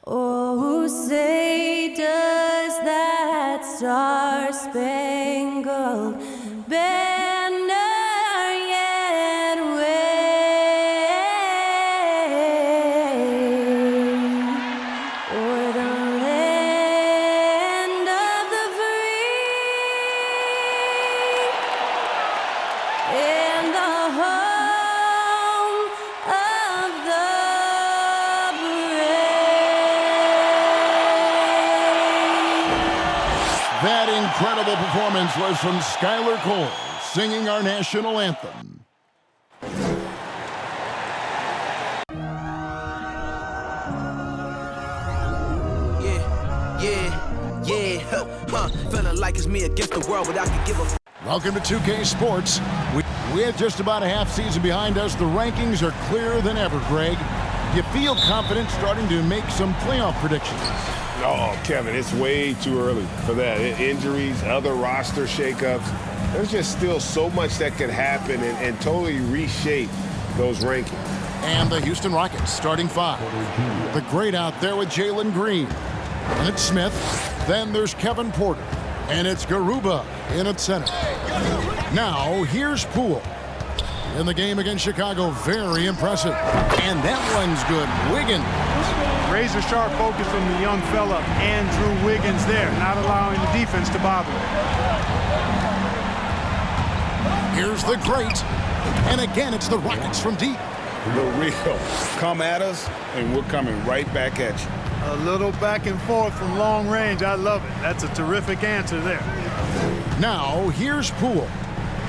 Oh, say does that star-spangled banner yet wave o'er the land of the free and the home of the That incredible performance was from Skylar Cole, singing our national anthem. Feeling like it's me against the world, but I can give a. Welcome to 2K Sports. With just about a half season behind us, the rankings are clearer than ever, Greg. You feel confident starting to make some playoff predictions? Oh, Kevin, it's way too early for that. Injuries, other roster shakeups. There's just still so much that could happen and totally reshape those rankings. And the Houston Rockets starting five. The great out there with Jalen Green. And it's Smith. Then there's Kevin Porter. And it's Garuba in at center. Now, here's Poole. In the game against Chicago, very impressive. And that one's good. Wiggins. Razor sharp focus from the young fella, Andrew Wiggins there, not allowing the defense to bother him. Here's the great. And again, it's the Rockets from deep. The real. Come at us, and we're coming right back at you. A little back and forth from long range. I love it. That's a terrific answer there. Now, here's Poole.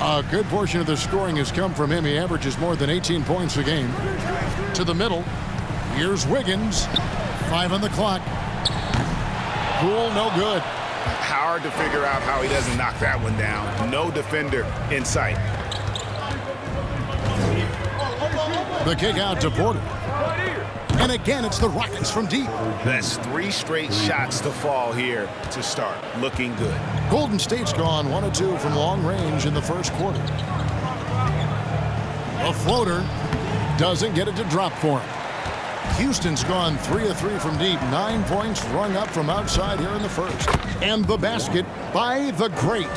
A good portion of the scoring has come from him. He averages more than 18 points a game. To the middle. Here's Wiggins. 5 on the clock. Poole, no good. Hard to figure out how he doesn't knock that one down. No defender in sight. The kick out to Porter. And again, it's the Rockets from deep. That's 3 straight shots to fall here to start. Looking good. Golden State's gone 1 of 2 from long range in the first quarter. A floater doesn't get it to drop for him. Houston's gone 3 of 3 from deep. 9 points rung up from outside here in the first. And the basket by the great.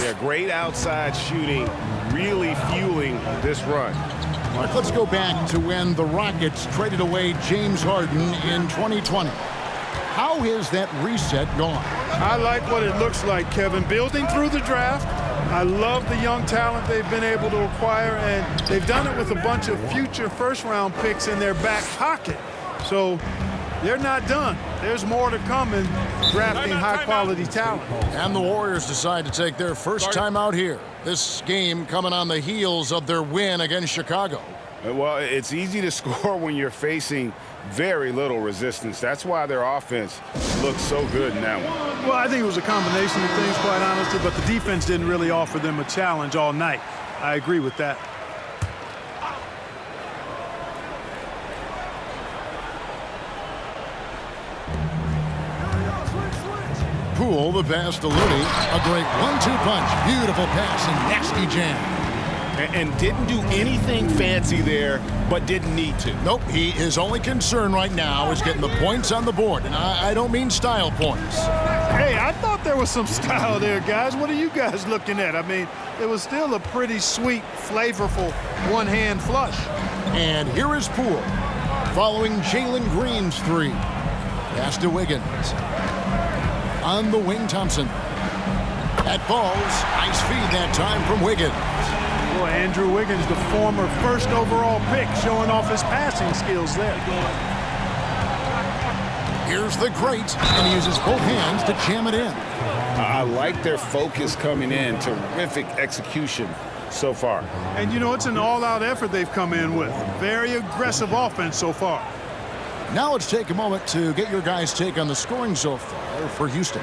Yeah, great outside shooting, really fueling this run. Mark, let's go back to when the Rockets traded away James Harden in 2020. How has that reset gone? I like what it looks like, Kevin. Building through the draft. I love the young talent they've been able to acquire, and they've done it with a bunch of future first-round picks in their back pocket. So they're not done. There's more to come in drafting high-quality talent. And the Warriors decide to take their first time out here. This game coming on the heels of their win against Chicago. Well, it's easy to score when you're facing very little resistance. That's why their offense looks so good in that one. Well, I think it was a combination of things, quite honestly, but the defense didn't really offer them a challenge all night. I agree with that. Poole, the pass to Looney. A great 1-2 punch. Beautiful pass and nasty jam. And didn't do anything fancy there, but didn't need to. Nope, his only concern right now is getting the points on the board. And I don't mean style points. Hey, I thought there was some style there, guys. What are you guys looking at? I mean, it was still a pretty sweet, flavorful one-hand flush. And here is Poole, following Jalen Green's 3. Pass to Wiggins. On the wing, Thompson. That falls. Nice feed that time from Wiggins. Boy, Andrew Wiggins, the former first overall pick, showing off his passing skills there. Here's the great, and he uses both hands to jam it in. I like their focus coming in. Terrific execution so far. And, you know, it's an all-out effort they've come in with. Very aggressive offense so far. Now let's take a moment to get your guys' take on the scoring so far for Houston.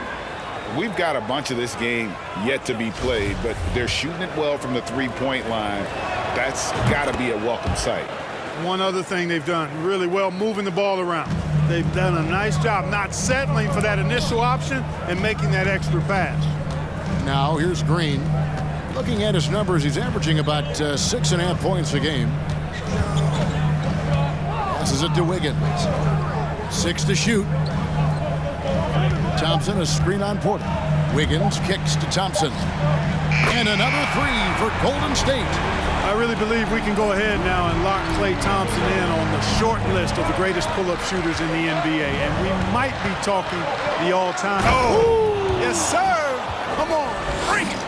We've got a bunch of this game yet to be played, but they're shooting it well from the three-point line. That's got to be a welcome sight. One other thing they've done really well, moving the ball around. They've done a nice job not settling for that initial option and making that extra pass. Now here's Green. Looking at his numbers, he's averaging about 6.5 points a game. Passes it to Wiggins. 6 to shoot. Thompson, a screen on Porter. Wiggins kicks to Thompson. And another 3 for Golden State. I really believe we can go ahead now and lock Klay Thompson in on the short list of the greatest pull-up shooters in the NBA. And we might be talking the all-time. Oh, yes, sir. Come on, bring it.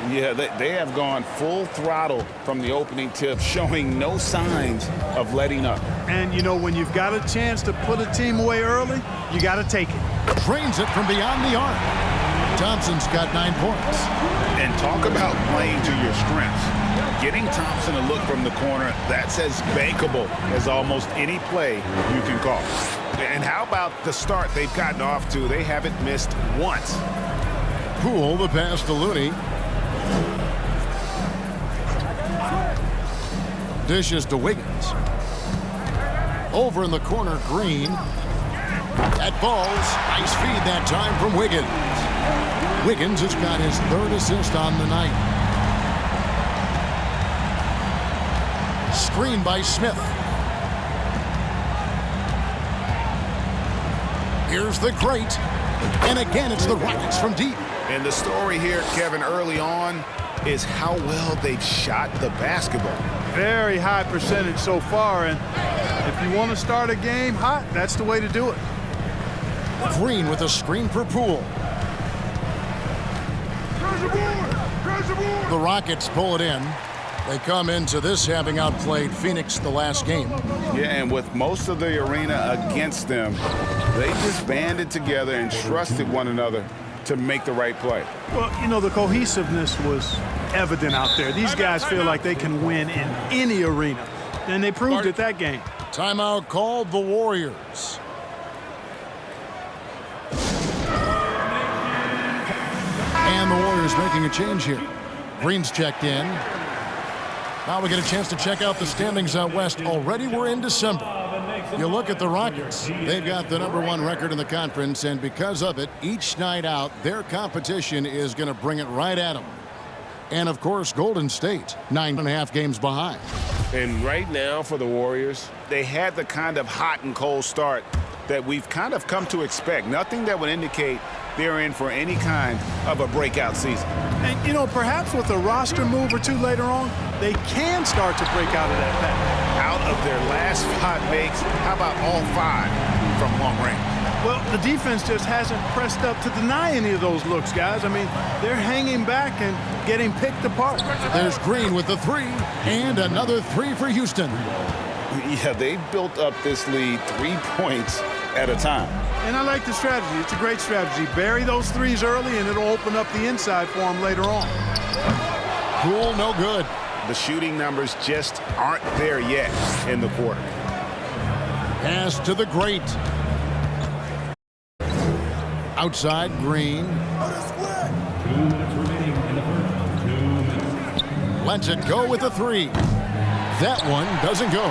Yeah, they have gone full throttle from the opening tip, showing no signs of letting up. And, you know, when you've got a chance to put a team away early, you got to take it. Drains it from beyond the arc. Thompson's got 9 points. And talk about playing to your strengths. Getting Thompson a look from the corner, that's as bankable as almost any play you can call. And how about the start they've gotten off to? They haven't missed once. Poole, the pass to Looney. Dishes to Wiggins. Over in the corner, Green. That ball's nice feed that time from Wiggins. Wiggins has got his 3rd assist on the night. Screen by Smith. Here's the great. And again, it's the Rockets from deep. And the story here, Kevin, early on is how well they've shot the basketball. Very high percentage so far, and if you want to start a game hot, that's the way to do it. Green with a screen for Poole. The Rockets pull it in. They come into this having outplayed Phoenix the last game. Yeah, and with most of the arena against them, they just banded together and trusted one another to make the right play. Well, you know, the cohesiveness was evident out there. These guys feel like they can win in any arena, and they proved it that game. Timeout called the Warriors. And the Warriors making a change here. Green's checked in. Now we get a chance to check out the standings out west. Already we're in December. You look at the Rockets. They've got the #1 record in the conference, and because of it, each night out, their competition is going to bring it right at them. And, of course, Golden State, 9.5 games behind. And right now for the Warriors, They had the kind of hot and cold start that we've kind of come to expect. Nothing that would indicate they're in for any kind of a breakout season. And, you know, perhaps with a roster move or two later on, they can start to break out of that pattern. Out of their last 5 makes, how about all 5 from long range? Well, the defense just hasn't pressed up to deny any of those looks, guys. I mean, they're hanging back and getting picked apart. There's Green with the 3, and another 3 for Houston. Yeah, they've built up this lead 3 points at a time. And I like the strategy. It's a great strategy. Bury those threes early, and it'll open up the inside for them later on. Poole, no good. The shooting numbers just aren't there yet in the quarter. Pass to the great. Outside, Green. Lets it go with a 3. That one doesn't go.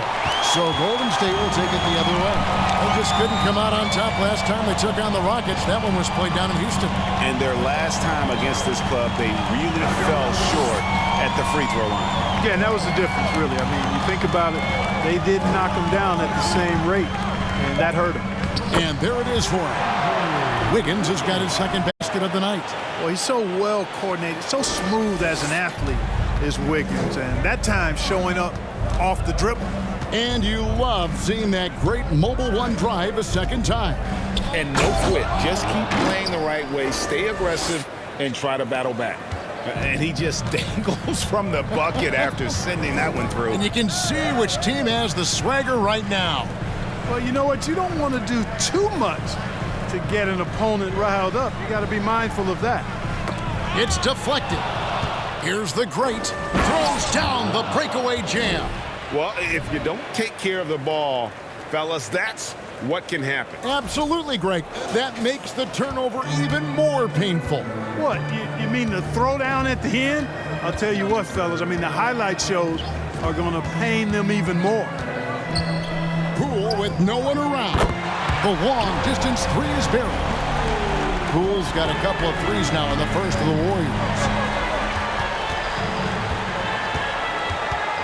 So Golden State will take it the other way. They just couldn't come out on top last time they took on the Rockets. That one was played down in Houston. And their last time against this club, they really fell short at the free throw line. Yeah, and that was the difference, really. I mean, you think about it, they did knock them down at the same rate, and that hurt them. And there it is for him. Wiggins has got his 2nd basket of the night. Well, he's so well coordinated, so smooth as an athlete is Wiggins, and that time showing up off the dribble. And you love seeing that great mobile 1 drive a 2nd time. And no quit. Just keep playing the right way, stay aggressive, and try to battle back. And he just dangles from the bucket after sending that one through. And you can see which team has the swagger right now. Well, you know what? You don't want to do too much to get an opponent riled up. You got to be mindful of that. It's deflected. Here's the great. Throws down the breakaway jam. well, if you don't take care of the ball, fellas, that's what can happen. Absolutely, Greg. That makes the turnover even more painful. What, you mean the throwdown at the end? I'll tell you what, fellas, I mean, the highlight shows are going to pain them even more. Poole with no one around. The long-distance 3 is buried. Poole's got a couple of 3s now in the first of the Warriors.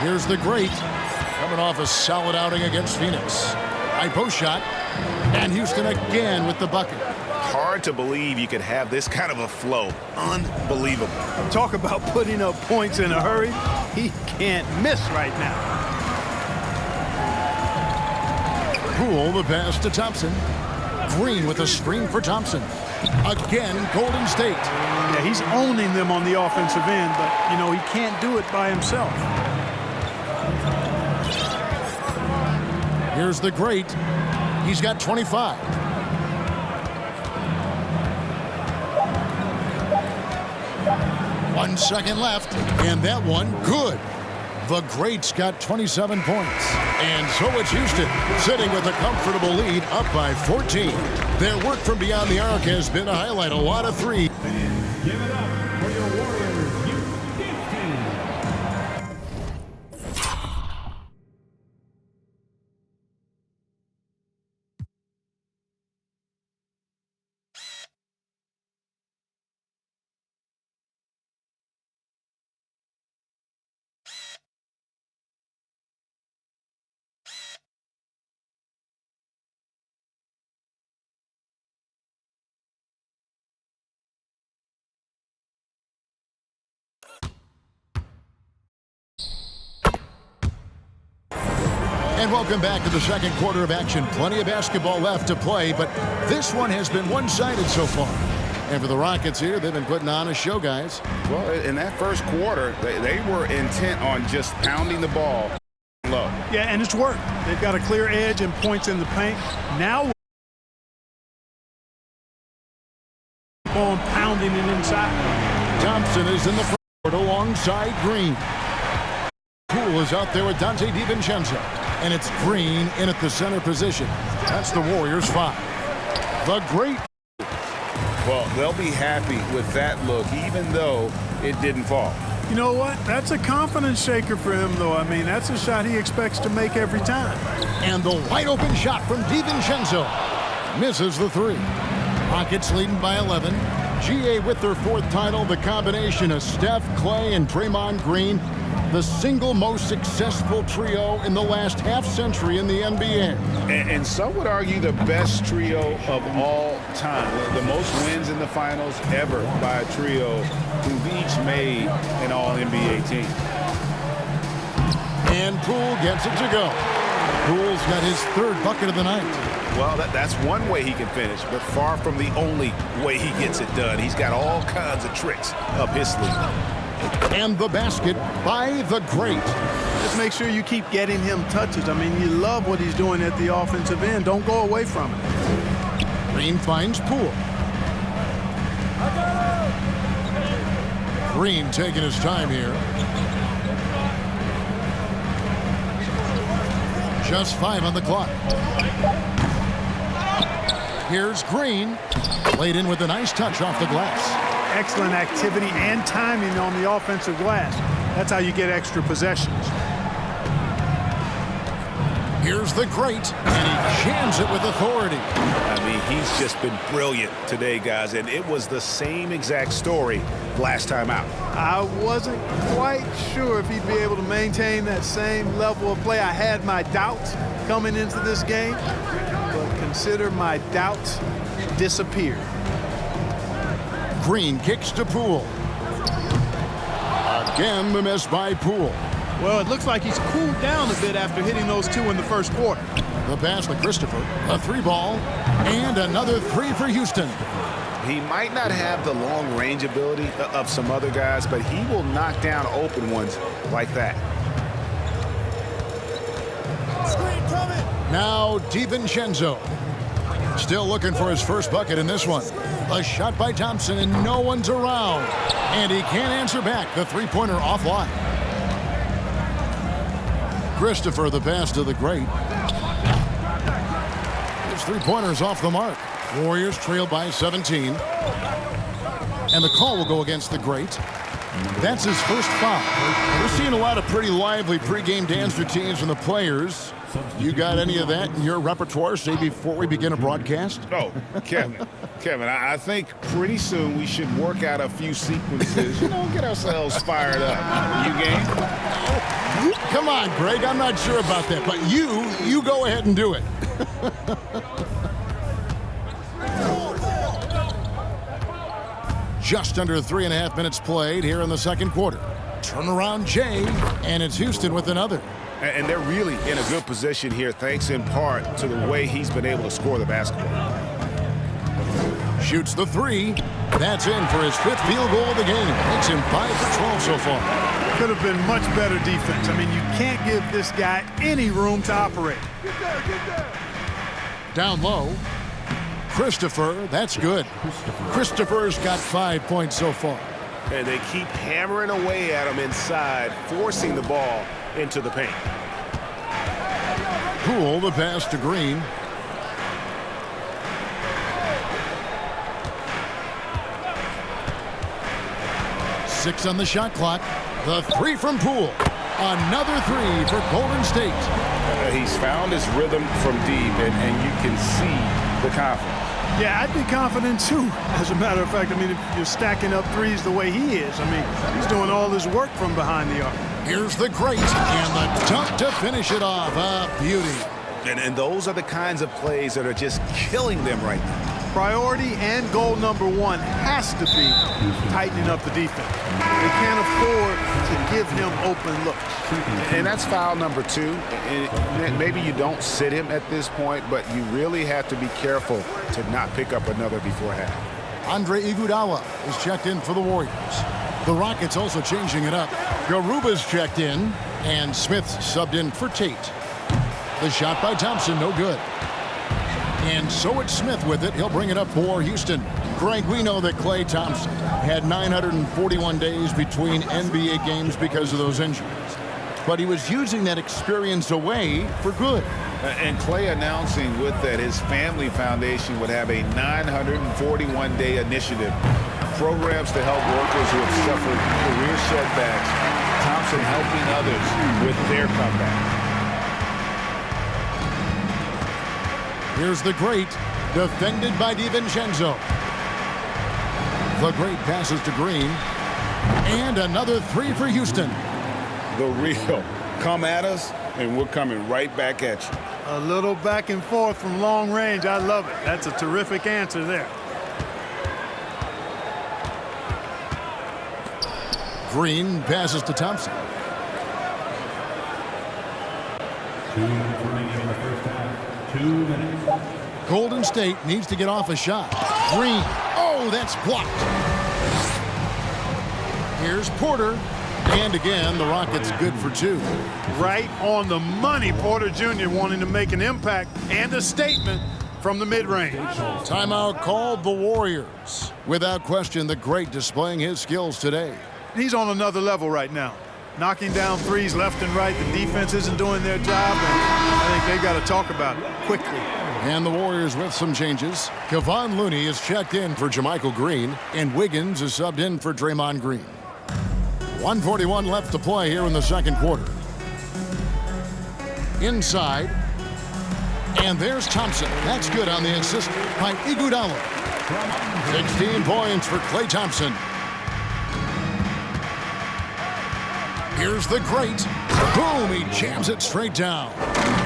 Here's the great, coming off a solid outing against Phoenix. by Beauchamp. And Houston again with the bucket. Hard to believe you could have this kind of a flow. Unbelievable. Talk about putting up points in a hurry. He can't miss right now. Poole the pass to Thompson. Green with a screen for Thompson. Again, Golden State. Yeah, he's owning them on the offensive end, but, you know, he can't do it by himself. Here's the great. He's got 25. One second left, and that one good. The great's got 27 points. And so it's Houston, sitting with a comfortable lead, up by 14. Their work from beyond the arc has been to highlight a lot of threes. Give it up for your Warriors U15. And welcome back to the second quarter of action. Plenty of basketball left to play, but this one has been one-sided so far. And for the Rockets here, they've been putting on a show, guys. Well, in that first quarter, they were intent on just pounding the ball low. Yeah, and it's worked. They've got a clear edge and points in the paint. Now on pounding it inside. Thompson is in the front court alongside Green. Poole is out there with Dante DiVincenzo. And it's Green in at the center position. That's the Warriors 5. The great. Well, they'll be happy with that look, even though it didn't fall. You know what? That's a confidence shaker for him, though. I mean, that's a shot he expects to make every time. And the wide open shot from DiVincenzo. Misses the three. Rockets leading by 11. GA with their fourth title. The combination of Steph, Clay, and Draymond Green. The single most successful trio in the last half-century in the NBA. And some would argue the best trio of all time. The most wins in the finals ever by a trio who've each made an All-NBA team. And Poole gets it to go. Poole's got his third bucket of the night. Well, that's one way he can finish, but far from the only way he gets it done. He's got all kinds of tricks up his sleeve. And the basket by the great. Just make sure you keep getting him touches. I mean, you love what he's doing at the offensive end. Don't go away from it. Green finds Poole. Green taking his time here. Just 5 on the clock. Here's Green. Laid in with a nice touch off the glass. Excellent activity and timing on the offensive glass. That's how you get extra possessions. Here's the great, and he jams it with authority. I mean, he's just been brilliant today, guys, and it was the same exact story last time out. I wasn't quite sure if he'd be able to maintain that same level of play. I had my doubts coming into this game, but consider my doubts disappeared. Green kicks to Poole. Again, the miss by Poole. Well, it looks like he's cooled down a bit after hitting those two in the first quarter. The pass to Christopher. A three ball. And another three for Houston. He might not have the long range ability of some other guys, but he will knock down open ones like that. Now DiVincenzo. Still looking for his first bucket in this one. A shot by Thompson, and no one's around. And he can't answer back. The three-pointer offline. Christopher, the pass to the great. His three-pointer's off the mark. Warriors trail by 17. And the call will go against the great. That's his first foul. We're seeing a lot of pretty lively pregame dance routines from the players. You got any of that in your repertoire, say, before we begin a broadcast? Oh, Kevin, I think pretty soon we should work out a few sequences, get ourselves fired up. You game? Come on, Greg, I'm not sure about that, but you go ahead and do it. Just under 3.5 minutes played here in the second quarter. Turnaround Jay, and it's Houston with another. And they're really in a good position here, thanks in part to the way he's been able to score the basketball. Shoots the three. That's in for his 5th field goal of the game. Makes him 5 for 12 so far. Could have been much better defense. I mean, you can't give this guy any room to operate. Down low. Christopher, that's good. Christopher's got 5 points so far. And they keep hammering away at him inside, forcing the ball into the paint. Poole the pass to Green. Six on the shot clock. The three from Poole. Another three for Golden State. He's found his rhythm from deep, and you can see the confidence. Yeah, I'd be confident too. As a matter of fact, I mean, if you're stacking up threes the way he is, I mean, he's doing all his work from behind the arc. Here's the great and the dunk to finish it off. A beauty. And those are the kinds of plays that are just killing them right now. Priority and goal number one has to be tightening up the defense. They can't afford to give him open looks. And that's foul number 2. And maybe you don't sit him at this point, but you really have to be careful to not pick up another before half. Andre Iguodala is checked in for the Warriors. The Rockets also changing it up. Garuba's checked in, and Smith's subbed in for Tate. The shot by Thompson, no good. And so it's Smith with it. He'll bring it up for Houston. Greg, we know that Klay Thompson had 941 days between NBA games because of those injuries. But he was using that experience away for good. And Klay announcing with that his family foundation would have a 941-day initiative. Programs to help workers who have suffered career setbacks. Thompson helping others with their comeback. Here's the great, defended by DiVincenzo. The great passes to Green. And another three for Houston. The real. Come at us, and we're coming right back at you. A little back and forth from long range. I love it. That's a terrific answer there. Green passes to Thompson. 2 minutes remaining in the first half. 2 minutes. Golden State needs to get off a shot. Green. Oh, that's blocked. Here's Porter. And again, the Rockets good for 2. Right on the money. Porter Jr. wanting to make an impact and a statement from the mid-range. Timeout called the Warriors. Without question, the great displaying his skills today. He's on another level right now. Knocking down threes left and right. The defense isn't doing their job, and I think they got to talk about it quickly. And the Warriors with some changes. Kevon Looney is checked in for JaMychal Green, and Wiggins is subbed in for Draymond Green. 1:41 left to play here in the second quarter. Inside. And there's Thompson. That's good on the assist by Iguodala. 16 points for Klay Thompson. Here's the great. Boom, he jams it straight down.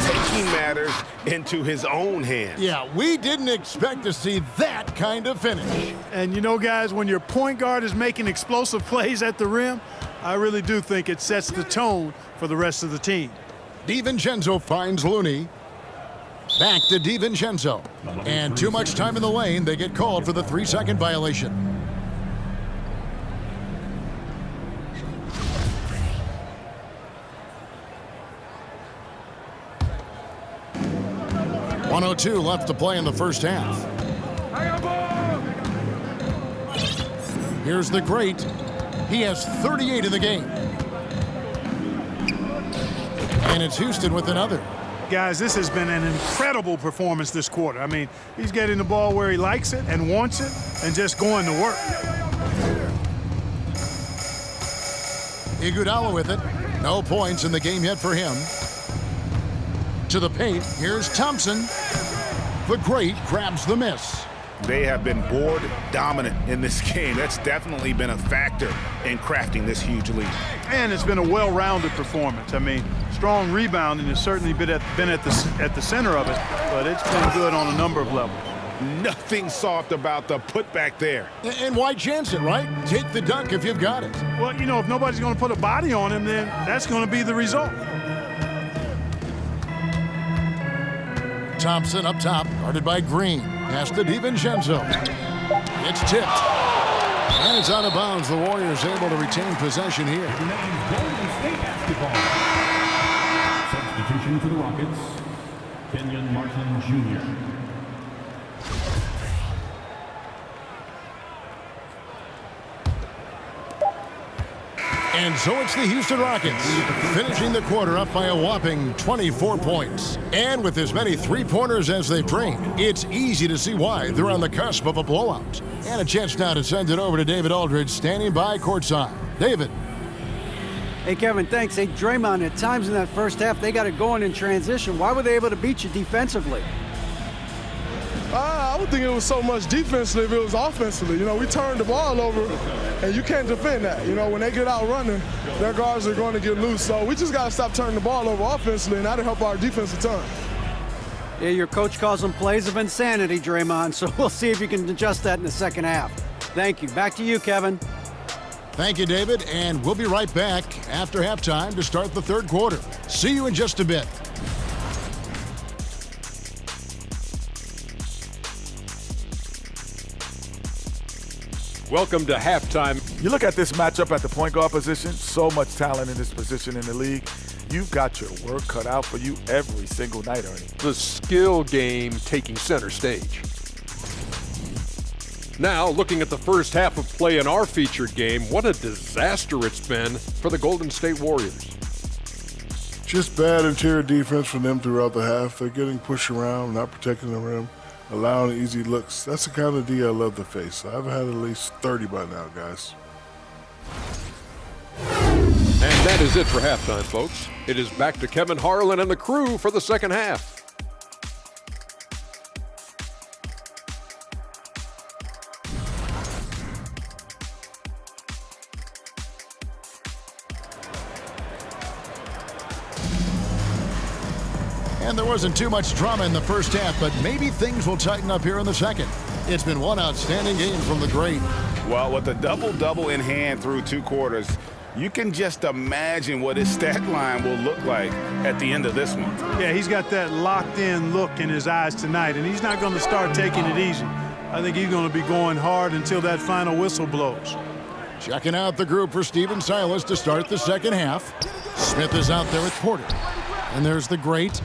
Taking matters into his own hands. Yeah, we didn't expect to see that kind of finish. And you know, guys, when your point guard is making explosive plays at the rim, I really do think it sets the tone for the rest of the team. DiVincenzo finds Looney. Back to DiVincenzo. And too much time in the lane. They get called for the 3-second violation. .102 left to play in the first half. Here's the great. He has 38 in the game. And it's Houston with another. Guys, this has been an incredible performance this quarter. I mean, he's getting the ball where he likes it and wants it and just going to work. Iguodala with it. No points in the game yet for him. To the paint. Here's Thompson. The great grabs the miss. They have been board dominant in this game. That's definitely been a factor in crafting this huge lead. And it's been a well-rounded performance. I mean, Strong rebounding has certainly been at the center of it, but it's been good on a number of levels. Nothing soft about the putback there. And why chance it, right? Take the dunk if you've got it. Well, you know, if nobody's going to put a body on him, then that's going to be the result. Thompson up top, guarded by Green. Pass to DiVincenzo. It's tipped. And it's out of bounds. The Warriors able to retain possession here. Golden State basketball. Substitution for the Rockets, Kenyon Martin Jr. And so it's the Houston Rockets, finishing the quarter up by a whopping 24 points. And with as many three-pointers as they've drained, it's easy to see why they're on the cusp of a blowout. And a chance now to send it over to David Aldridge, standing by courtside. David. Hey, Kevin, thanks. Hey, Draymond, at times in that first half, they got it going in transition. Why were they able to beat you defensively? I would think it was so much defensively if it was offensively. You know, we turned the ball over, and you can't defend that. You know, when they get out running, their guards are going to get loose. So we just got to stop turning the ball over offensively, and that'll help our defense a ton. Yeah, your coach calls them plays of insanity, Draymond, so we'll see if you can adjust that in the second half. Thank you. Back to you, Kevin. Thank you, David, and we'll be right back after halftime to start the third quarter. See you in just a bit. Welcome to halftime. You look at this matchup at the point guard position, so much talent in this position in the league. You've got your work cut out for you every single night, Ernie. The skill game taking center stage. Now, looking at the first half of play in our featured game, what a disaster it's been for the Golden State Warriors. Just bad interior defense from them throughout the half. They're getting pushed around, not protecting the rim, allowing easy looks. That's the kind of D I love to face. I've had at least 30 by now, guys. And that is it for halftime, folks. It is back to Kevin Harlan and the crew for the second half. And there wasn't too much drama in the first half, but maybe things will tighten up here in the second. It's been one outstanding game from the great. Well, with a double-double in hand through two quarters, you can just imagine what his stat line will look like at the end of this one. Yeah, he's got that locked-in look in his eyes tonight, and he's not going to start taking it easy. I think he's going to be going hard until that final whistle blows. Checking out the group for Stephen Silas to start the second half. Smith is out there with Porter. And there's the great.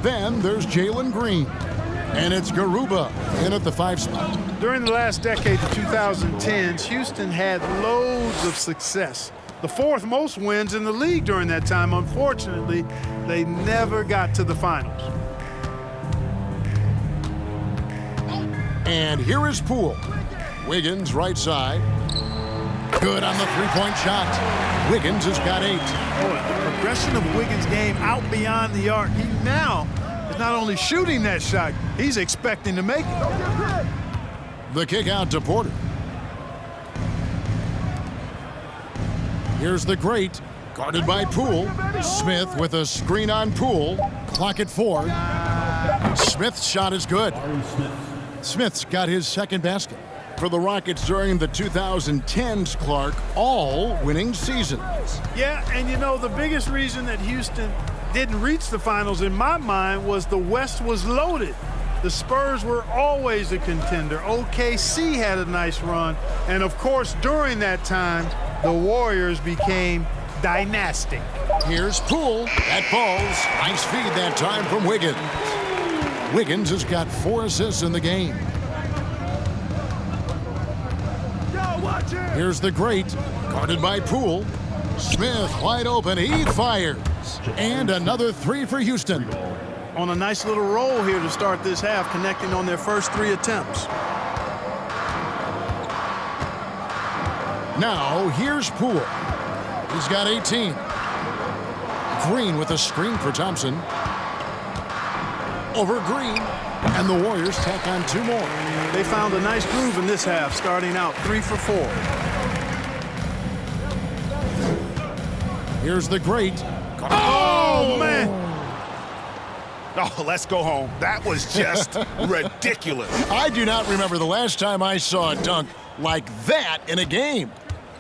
Then there's Jalen Green. And it's Garuba in at the 5 spot. During the last decade, the 2010s, Houston had loads of success. The fourth most wins in the league during that time. Unfortunately, they never got to the finals. And here is Poole. Wiggins right side. Good on the three-point shot. Wiggins has got 8. The progression of Wiggins' game out beyond the arc. He now is not only shooting that shot, he's expecting to make it. The kick out to Porter. Here's the great, guarded by Poole. Smith with a screen on Poole. Clock at 4. Smith's shot is good. Smith's got his second basket. For the Rockets during the 2010s, Clark, all winning seasons. Yeah, and you know, the biggest reason that Houston didn't reach the finals in my mind was the West was loaded. The Spurs were always a contender. OKC had a nice run. And of course, during that time, the Warriors became dynastic. Here's Poole. That falls. Nice feed that time from Wiggins. Wiggins has got 4 assists in the game. Here's the great, guarded by Poole. Smith wide open, he fires. And another 3 for Houston. On a nice little roll here to start this half, connecting on their first 3 attempts. Now here's Poole. He's got 18. Green with a screen for Thompson. Over Green. And the Warriors tack on 2 more. They found a nice groove in this half, starting out 3 for 4. Here's the great, Oh, man. Oh, let's go home. That was just ridiculous. I do not remember the last time I saw a dunk like that in a game.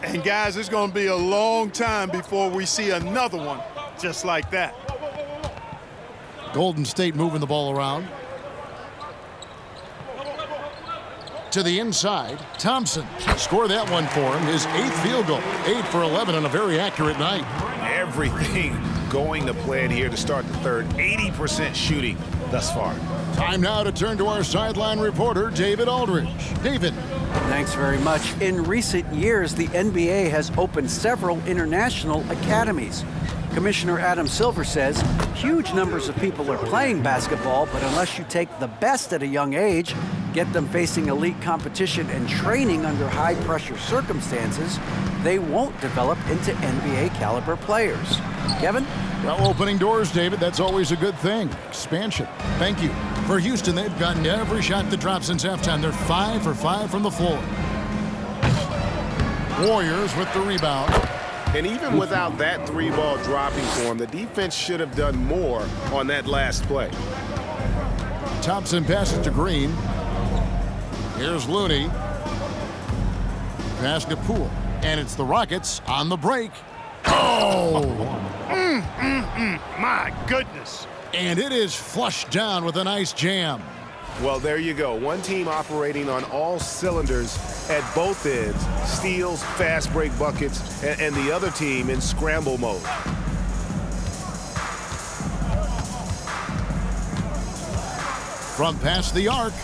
And guys, it's going to be a long time before we see another one just like that. Golden State moving the ball around. To the inside, Thompson. Score that one for him. His 8th field goal. 8 for 11 on a very accurate night. Everything going to plan here to start the third. 80% shooting thus far. Time now to turn to our sideline reporter, David Aldridge. David. Thanks very much. In recent years, the NBA has opened several international academies. Commissioner Adam Silver says huge numbers of people are playing basketball, but unless you take the best at a young age, get them facing elite competition and training under high-pressure circumstances, they won't develop into NBA-caliber players. Kevin? Well, opening doors, David, that's always a good thing. Expansion. Thank you. For Houston, they've gotten every shot that dropped since halftime. They're 5 for 5 from the floor. Warriors with the rebound. And even without that 3-ball dropping for him, the defense should have done more on that last play. Thompson passes to Green. Here's Looney. Pass to Poole. And it's the Rockets on the break. Oh! My goodness. And it is flushed down with a nice jam. Well, there you go. One team operating on all cylinders at both ends. Steals, fast break buckets, and the other team in scramble mode. From past the arc.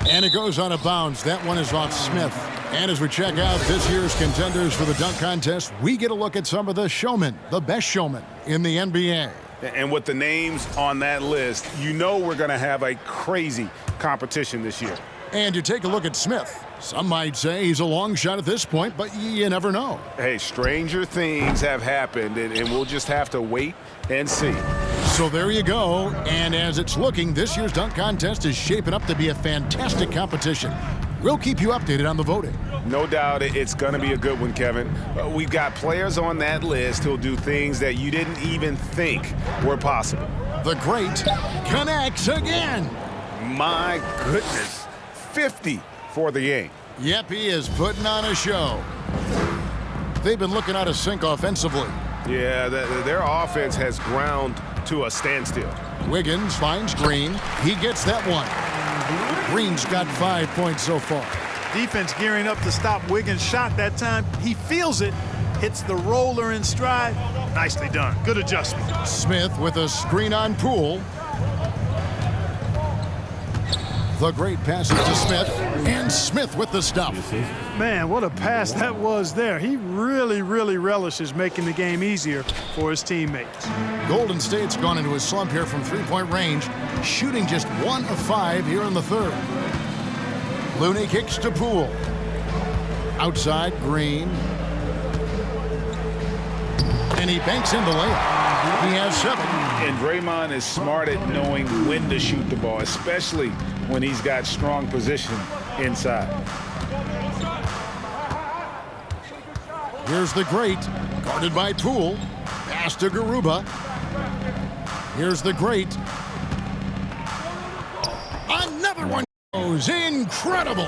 And it goes out of bounds. That one is off Smith. And as we check out this year's contenders for the dunk contest, we get a look at some of the showmen, the best showmen in the NBA. And with the names on that list, you know we're going to have a crazy competition this year. And you take a look at Smith. Some might say he's a long shot at this point, but you never know. Hey, stranger things have happened, and we'll just have to wait and see. So there you go. And as it's looking, this year's dunk contest is shaping up to be a fantastic competition. We'll keep you updated on the voting. No doubt it's going to be a good one, Kevin. We've got players on that list who'll do things that you didn't even think were possible. The great connects again. My goodness. 50 for the game. Yep, he is putting on a show. They've been looking out of sync offensively. Yeah, their offense has ground to a standstill. Wiggins finds Green. He gets that one. Green's got 5 points so far. Defense gearing up to stop Wiggins' shot that time. He feels it, hits the roller in stride. Nicely done. Good adjustment. Smith with a screen on Poole. The great passes to Smith, and Smith with the stuff. Man, what a pass that was there. He really relishes making the game easier for his teammates. Golden State's gone into a slump here from three-point range, shooting just 1 of 5 here in the third. Looney kicks to Poole. Outside, Green. And he banks in the layup. He has 7. And Draymond is smart at knowing when to shoot the ball, especially when he's got strong position inside. Here's the great, guarded by Poole. Pass to Garuba. Here's the great. Another one goes incredible.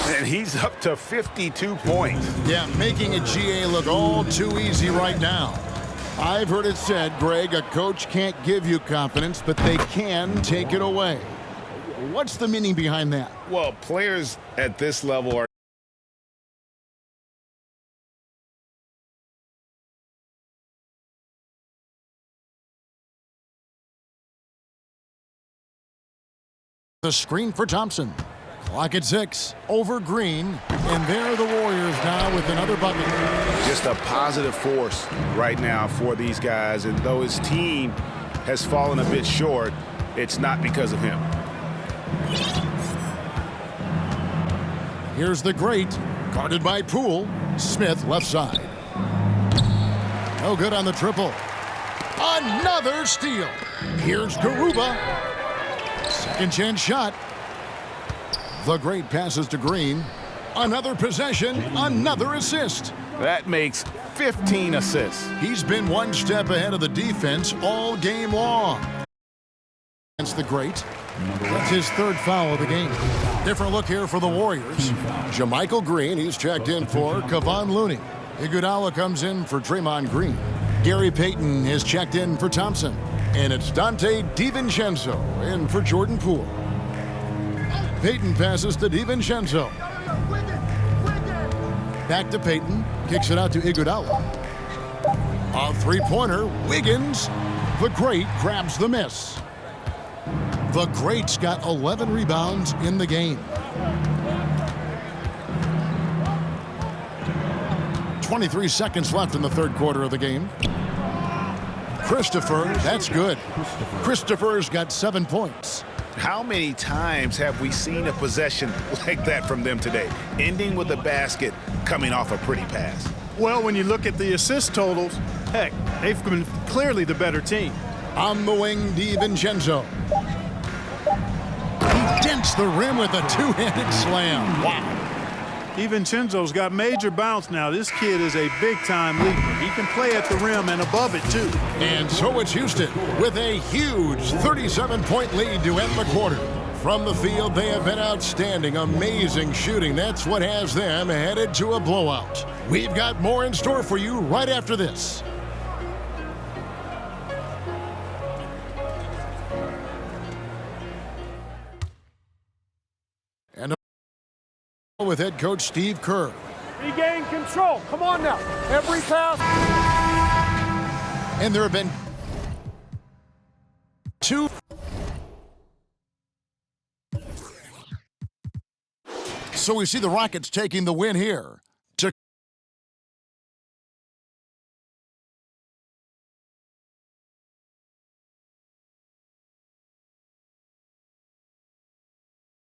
And he's up to 52 points. Yeah, making a GA look all too easy right now. I've heard it said, Greg, a coach can't give you confidence, but they can take it away. What's the meaning behind that? Well, players at this level are the screen for Thompson. Clock at 6. Over Green. And there are the Warriors now with another bucket. just a positive force right now for these guys. And though his team has fallen a bit short, it's not because of him. Here's the great, guarded by Poole. Smith left side. No good on the triple. Another steal. Here's Garuba. Second chance shot. The great passes to Green. Another possession, another assist. That makes 15 assists. He's been one step ahead of the defense all game long. Against the great. That's his third foul of the game. Different look here for the Warriors. JaMychal Green, he's checked in for Kevon Looney. Iguodala comes in for Draymond Green. Gary Payton is checked in for Thompson. And it's Dante DiVincenzo in for Jordan Poole. Payton passes to DiVincenzo. Back to Payton. Kicks it out to Iguodala. A three-pointer. Wiggins. The great grabs the miss. The great's got 11 rebounds in the game. 23 seconds left in the third quarter of the game. Christopher, that's good. Christopher's got 7 points. How many times have we seen a possession like that from them today, ending with a basket coming off a pretty pass? Well, when you look at the assist totals, heck, they've been clearly the better team. On the wing, DiVincenzo. He dents the rim with a two-handed slam. Wow. DiVincenzo's got major bounce now. This kid is a big-time leaper. He can play at the rim and above it, too. And so it's Houston with a huge 37-point lead to end the quarter. From the field, they have been outstanding, amazing shooting. That's what has them headed to a blowout. We've got more in store for you right after this. And with head coach Steve Kerr. Regain control. Come on now. Every pass. And there have been 2. So we see the Rockets taking the win here.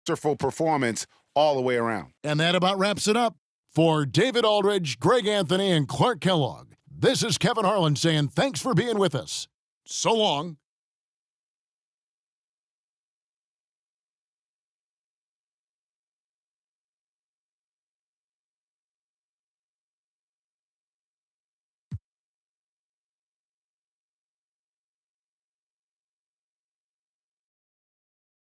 Wonderful performance all the way around. And that about wraps it up. For David Aldridge, Greg Anthony, and Clark Kellogg, this is Kevin Harlan saying thanks for being with us. So long.